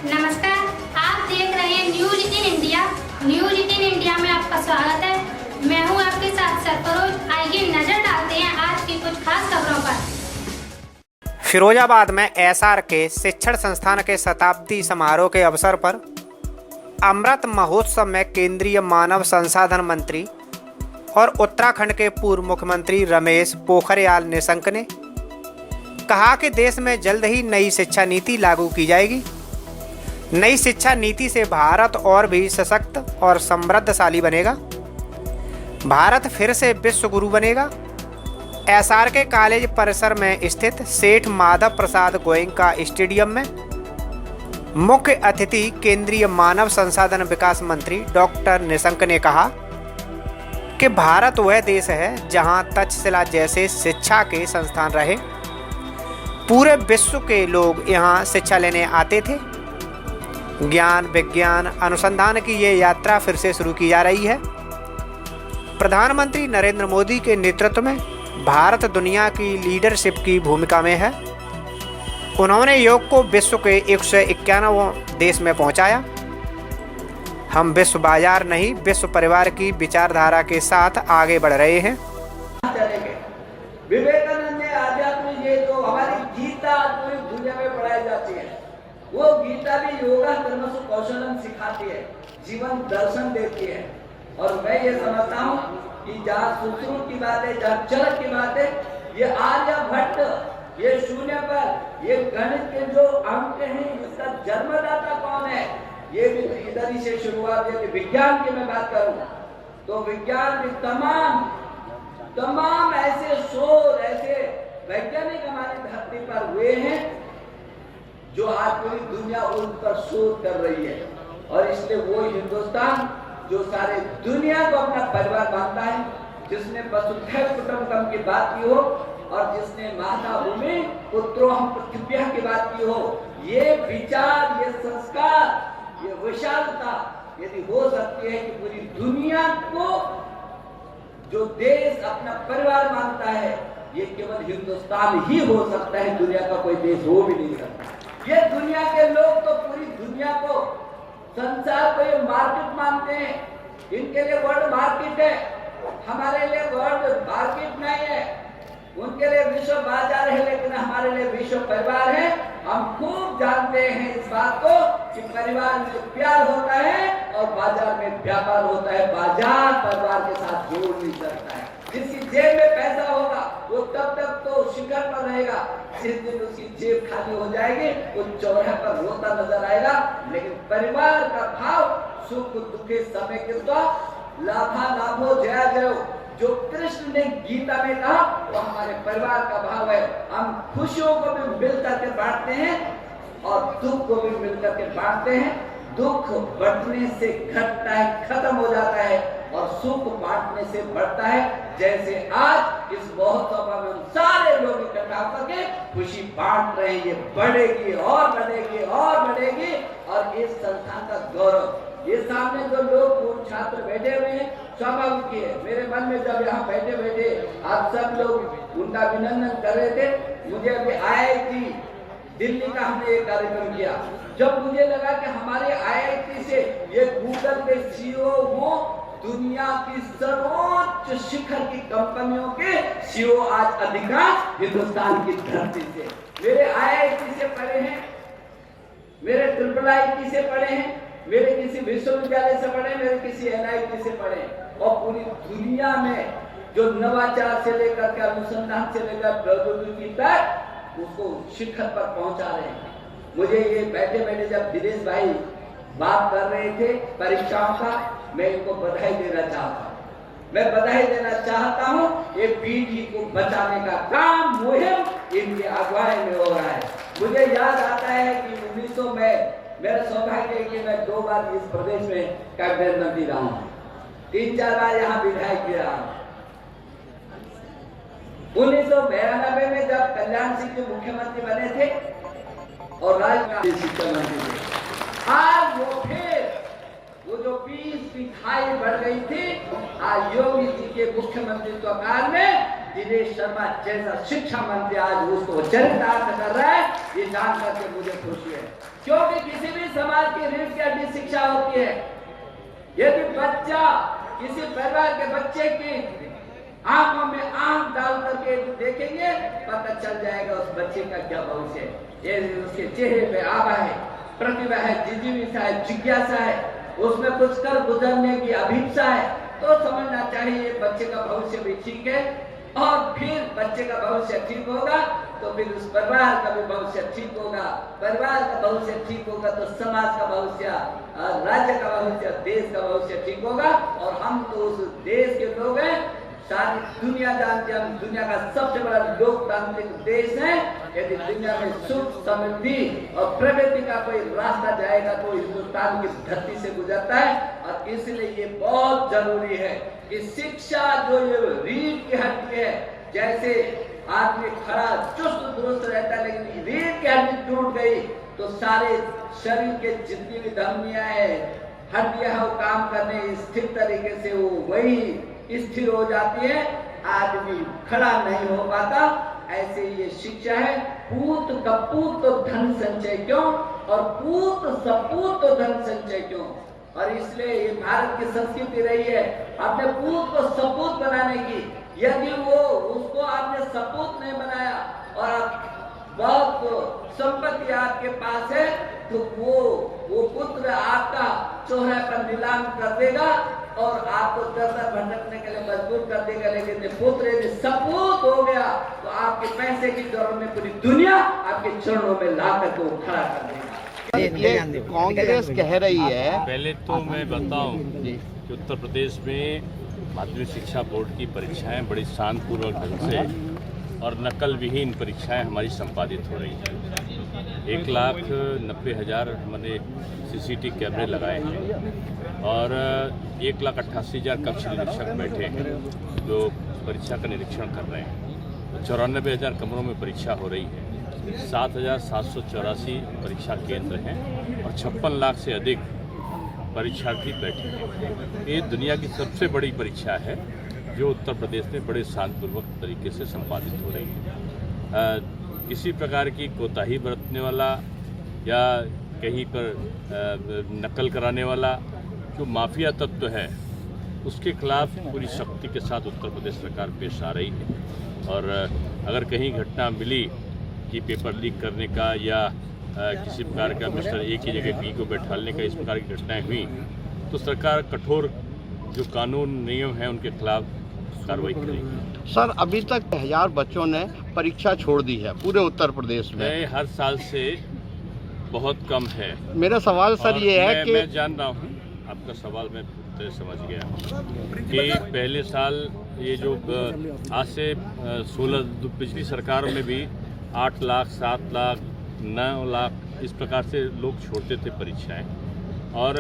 नमस्कार, आप देख रहे हैं न्यूज 18 इंडिया। न्यूज 18 इंडिया में आपका स्वागत है। मैं हूं आपके साथ सरफरोज। आइए नजर डालते हैं आज की कुछ खास खबरों पर। फिरोजाबाद में एसआर के शिक्षण संस्थान के शताब्दी समारोह के अवसर पर अमृत महोत्सव में केंद्रीय मानव संसाधन मंत्री और उत्तराखंड के पूर्व मुख्यमंत्री रमेश पोखरियाल निशंक ने कहा कि देश में जल्द ही नई शिक्षा नीति लागू की जाएगी। नई शिक्षा नीति से भारत और भी सशक्त और समृद्धशाली बनेगा। भारत फिर से विश्व गुरु बनेगा। एसआर के कॉलेज परिसर में स्थित सेठ माधव प्रसाद गोयनका स्टेडियम में मुख्य अतिथि केंद्रीय मानव संसाधन विकास मंत्री डॉक्टर निशंक ने कहा कि भारत वह देश है जहां तक्षशिला जैसे शिक्षा के संस्थान रहे। पूरे विश्व के लोग यहां शिक्षा लेने आते थे। ज्ञान विज्ञान अनुसंधान की ये यात्रा फिर से शुरू की जा रही है। प्रधानमंत्री नरेंद्र मोदी के नेतृत्व में भारत दुनिया की लीडरशिप की भूमिका में है। उन्होंने योग को विश्व के 191 देश में पहुंचाया। हम विश्व बाजार नहीं, विश्व परिवार की विचारधारा के साथ आगे बढ़ रहे हैं। विवेकानंद ने आध्यात्मिक ये जो हमारी गीता पूरी दुनिया में पढ़ाई जाती है, वो गीता भी योगा कर्मसु कौशलम सिखाती है, जीवन दर्शन देती है। और मैं ये समझता हूँ कि जहाँ सुश्रुत की बात है, जहाँ चरक की बात है, ये आर्यभट्ट, ये शून्य पर, ये गणित के जो अंक हैं, इसका जन्मदाता कौन है, ये भी इधर ही से शुरुआत है। विज्ञान की मैं बात करूँ तो विज्ञान के तमाम ऐसे शोध, ऐसे वैज्ञानिक हमारी धरती पर हुए हैं जो आज पूरी दुनिया उन पर शोध कर रही है। और इसलिए वो हिंदुस्तान जो सारे दुनिया को अपना परिवार मानता है, जिसने वसुधैव कुटुंबकम की बात की हो और जिसने माता भूमि पुत्रोहम पृथिव्या की बात की हो, ये विचार, ये संस्कार, ये विशालता यदि हो सकती है कि पूरी दुनिया को जो देश अपना परिवार मानता है, ये केवल हिंदुस्तान ही हो सकता है। दुनिया का कोई देश हो भी नहीं सकता। ये दुनिया के लोग तो पूरी दुनिया को, संसार को ये मार्केट मानते हैं। इनके लिए वर्ल्ड मार्केट है, हमारे लिए वर्ल्ड मार्केट नहीं है। उनके लिए विश्व बाजार है, लेकिन हमारे लिए विश्व परिवार है। हम खूब जानते हैं इस बात को कि परिवार में प्यार होता है और बाजार में व्यापार होता है। बाजार परिवार के साथ जोड़ नहीं सकता है। जिसकी जेब में पैसा होगा वो तब तक तो शिखर पर रहेगा, जिस दिन उसकी जेब खाली हो जाएगी वो चौराहे पर रोता नजर आएगा। लेकिन परिवार का भाव सुख दुख के समय के साथ लाभा लाभो जया जयो, जो कृष्ण ने गीता में कहा, वो हमारे परिवार का भाव है। हम खुशियों को भी मिलकर के बांटते हैं और दुख को भी मिलकर के बांटते हैं। दुख बढ़ने से घटता है, खत्म हो जाता है, और सुख बांटने से बढ़ता है। जैसे आज इस महोत्सव में हम सारे लोग इकट्ठा करके खुशी बांट रहे हैं। ये बढ़ेगी और बढ़ेगी और बढ़ेगी। और इस संस्थान का गौरव, ये सामने जो लोग पूर्व छात्र बैठे हुए हैं, स्वाभाविक है मेरे मन में जब यहाँ बैठे बैठे आप सब लोग उनका अभिनंदन कर रहे थे। मुझे अभी IIT दिल्ली का हमने एक कार्यक्रम किया। जब मुझे लगा कि हमारे IIT से ये गूगल के CEO हो, दुनिया की सर्वोच्च शिखर की कंपनियों के CEO आज अधिकांश हिंदुस्तान की धरती से, मेरे IIT से पढ़े हैं, मेरे IIIT से पढ़े हैं, मेरे किसी विश्वविद्यालय से पढ़े, मेरे किसी NIT से पढ़े। और पूरी दुनिया में जो नवाचार से लेकर के अनुसंधान से लेकर प्रौद्योगिकी तक उसको शिखर पर पहुंचा रहे हैं। मुझे ये बैठे बैठे जब दिनेश भाई बात कर रहे थे परीक्षाओं का, मैं इनको बधाई देना चाहता हूँ। मैं बधाई देना चाहता हूँ। ये पीढ़ी को बचाने का काम मुहिम इनकी अगुवाई में हो रहा है। मुझे याद आता है कि 1900 में मेरा सौभाग्य है कि मैं 2 बार इस प्रदेश में कैबिनेट मंत्री रहा हूँ, 3-4 बार यहाँ विधायक भी रहा हूँ। 1992 में जब कल्याण सिंह जी मुख्यमंत्री बने थे और राज्य शिक्षा मंत्री थे, आज वो फिर वो जो 20 पिठाई बढ़ गई थी, आज योगी जी के मुख्यमंत्रित्व काल में दिनेश शर्मा जैसा शिक्षा मंत्री आज उसको चरितार्थ कर रहा है। ये जान करके मुझे खुशी है। क्योंकि किसी भी समाज की रीढ़ की हड्डी शिक्षा होती है। यदि बच्चा किसी परिवार के बच्चे की आंखों में आंख डाल करके देखेंगे, पता चल जाएगा उस बच्चे का क्या भविष्य है। ये उसके चेहरे पे आभा है, प्रतिभा है, जिज्ञासा है, जिज्ञासा है, उसमें कुछ कर गुजरने की अभिप्सा है, तो समझना चाहिए बच्चे का भविष्य भी ठीक है। और फिर बच्चे का भविष्य ठीक होगा तो फिर उस परिवार का भी भविष्य ठीक होगा। परिवार का भविष्य ठीक होगा तो समाज का भविष्य, राज्य का भविष्य, देश का भविष्य ठीक होगा। और हम तो उस देश के लोग हैं, सारी दुनिया जानती है, हम दुनिया का सबसे बड़ा लोकतांत्रिक देश है। यदि दुनिया में सुख, समृद्धि और प्रगति का कोई रास्ता जाएगा तो हिंदुस्तान की धरती से गुजरता है। और इसलिए ये बहुत जरूरी है कि शिक्षा जो ये रीढ़ की हड्डी है, जैसे आदमी खड़ा चुस्त दुरुस्त रहता है, लेकिन रीढ़ की हड्डी टूट गई तो सारे शरीर के जितनी भी धमनियां हैं, हड्डियां वो काम करने स्थिर तरीके से वो वही स्थिर हो जाती है, आदमी खड़ा नहीं हो पाता। ऐसे ये शिक्षा है। पूत कपूत तो धन संचय क्यों, और पूत सपूत तो धन संचय क्यों। और इसलिए ये भारत की संस्कृति रही है अपने पूत को सपूत बनाने की। यदि वो उसको आपने सपूत नहीं बनाया और बहुत संपत्ति आपके पास है तो वो पुत्र आपका चौराहे पर नीलाम कर देगा और आपको दर भटकने के लिए मजबूर कर देगा। लेकिन पुत्र यदि सपूत हो गया तो आपके पैसे की जरूरत में पूरी दुनिया आपके चरणों में ला करके वो खड़ा कर देगा। ये कांग्रेस कह रही है। पहले तो मैं बताऊं कि उत्तर प्रदेश में माध्यमिक शिक्षा बोर्ड की परीक्षाएं बड़ी शांतिपूर्वक ढंग से और नकल विहीन परीक्षाएं हमारी संपादित हो रही हैं। 1,90,000 हमने CCTV कैमरे लगाए हैं और 1,88,000 कक्ष निरीक्षक बैठे हैं जो परीक्षा का निरीक्षण कर रहे हैं। 94,000 कमरों में परीक्षा हो रही है। 7,784 परीक्षा केंद्र हैं और 56 लाख से अधिक परीक्षार्थी बैठे हैं। ये दुनिया की सबसे बड़ी परीक्षा है जो उत्तर प्रदेश में बड़े शांतिपूर्वक तरीके से संपादित हो रही है। किसी प्रकार की कोताही बरतने वाला या कहीं पर नकल कराने वाला जो माफिया तत्व है उसके खिलाफ पूरी शक्ति के साथ उत्तर प्रदेश सरकार पेश आ रही है। और अगर कहीं घटना मिली कि पेपर लीक करने का या किसी प्रकार का मिस्टर ए की जगह बी को बैठाने का, इस प्रकार की घटनाएं हुई तो सरकार कठोर जो कानून नियम हैं उनके खिलाफ कार्रवाई करेगी। सर, अभी तक 1000 बच्चों ने परीक्षा छोड़ दी है पूरे उत्तर प्रदेश में। हर साल से बहुत कम है। मेरा सवाल सर ये है कि मैं जान रहा हूँ आपका सवाल, मैं समझ गया कि पहले साल ये जो आज से 16 पिछली सरकार में भी 8 लाख, 7 लाख, 9 लाख इस प्रकार से लोग छोड़ते थे परीक्षाएं। और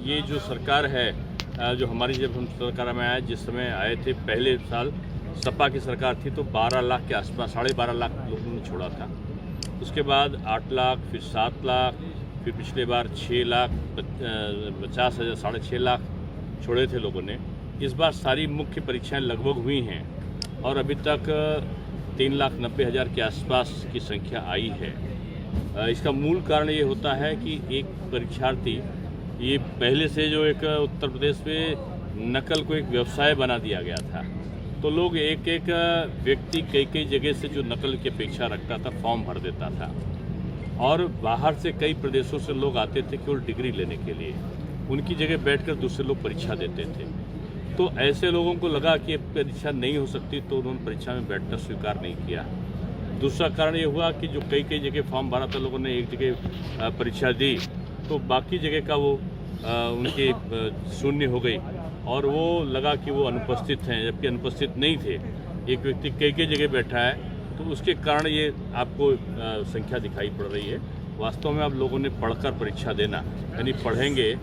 ये जो सरकार है जो हमारी, जब हम सरकार में आए, जिस समय आए थे पहले साल सपा की सरकार थी तो 12 लाख के आसपास, 12.5 लाख लोगों ने छोड़ा था। उसके बाद 8 लाख, फिर 7 लाख, फिर पिछले बार 6 लाख 50,000, 6.5 लाख छोड़े थे लोगों ने। इस बार सारी मुख्य परीक्षाएं लगभग हुई हैं और अभी तक 3,90,000 के आसपास की संख्या आई है। इसका मूल कारण ये होता है कि एक परीक्षार्थी, ये पहले से जो एक उत्तर प्रदेश में नकल को एक व्यवसाय बना दिया गया था, तो लोग एक एक व्यक्ति कई जगह से जो नकल की अपेक्षा रखता था फॉर्म भर देता था और बाहर से कई प्रदेशों से लोग आते थे केवल डिग्री लेने के लिए, उनकी जगह बैठकर दूसरे लोग परीक्षा देते थे। तो ऐसे लोगों को लगा कि परीक्षा नहीं हो सकती तो उन्होंने परीक्षा में बैठना स्वीकार नहीं किया। दूसरा कारण ये हुआ कि जो कई जगह फॉर्म भरा था, लोगों ने एक जगह परीक्षा दी तो बाकी जगह का वो उनकी शून्य हो गई और वो लगा कि वो अनुपस्थित हैं, जबकि अनुपस्थित नहीं थे। एक व्यक्ति कई जगह बैठा है तो उसके कारण ये आपको संख्या दिखाई पड़ रही है। वास्तव में आप लोगों ने पढ़कर परीक्षा देना, यानी पढ़ेंगे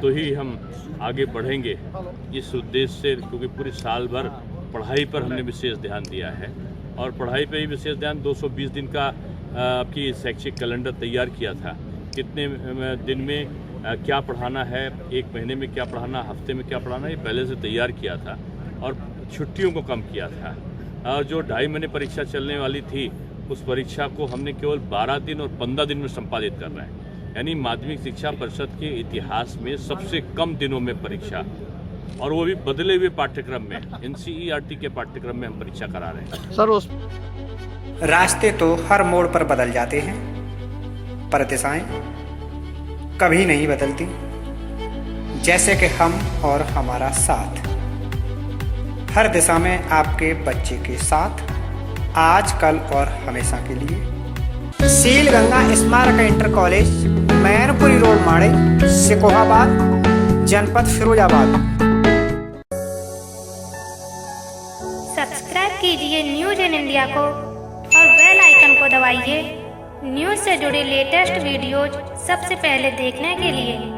तो ही हम आगे बढ़ेंगे, इस उद्देश्य से, क्योंकि पूरे साल भर पढ़ाई पर हमने विशेष ध्यान दिया है और पढ़ाई पर ही विशेष ध्यान 220 दिन का आपकी शैक्षिक कैलेंडर तैयार किया था। कितने दिन में क्या पढ़ाना है, एक महीने में क्या पढ़ाना, हफ्ते में क्या पढ़ाना, ये पहले से तैयार किया था और छुट्टियों को कम किया था। और जो 2.5 महीने परीक्षा चलने वाली थी उस परीक्षा को हमने केवल 12 दिन और 15 दिन में संपादित करना है। यानी माध्यमिक शिक्षा परिषद के इतिहास में सबसे कम दिनों में परीक्षा, और वो भी बदले हुए पाठ्यक्रम में, NCERT के पाठ्यक्रम में हम परीक्षा करा रहे हैं। सर उस रास्ते तो हर मोड़ पर बदल जाते हैं, पर दिशाएं कभी नहीं बदलती, जैसे कि हम और हमारा साथ हर दिशा में आपके बच्चे के साथ, आज कल और हमेशा के लिए। सील गंगा स्मारक इंटर कॉलेज, मैनपुरी रोड, माड़े, सिकोहाबाद, जनपद फिरोजाबाद। सब्सक्राइब कीजिए न्यूज इन इंडिया को और बेल आइकन को दबाइए न्यूज से जुड़े लेटेस्ट वीडियोज सबसे पहले देखने के लिए।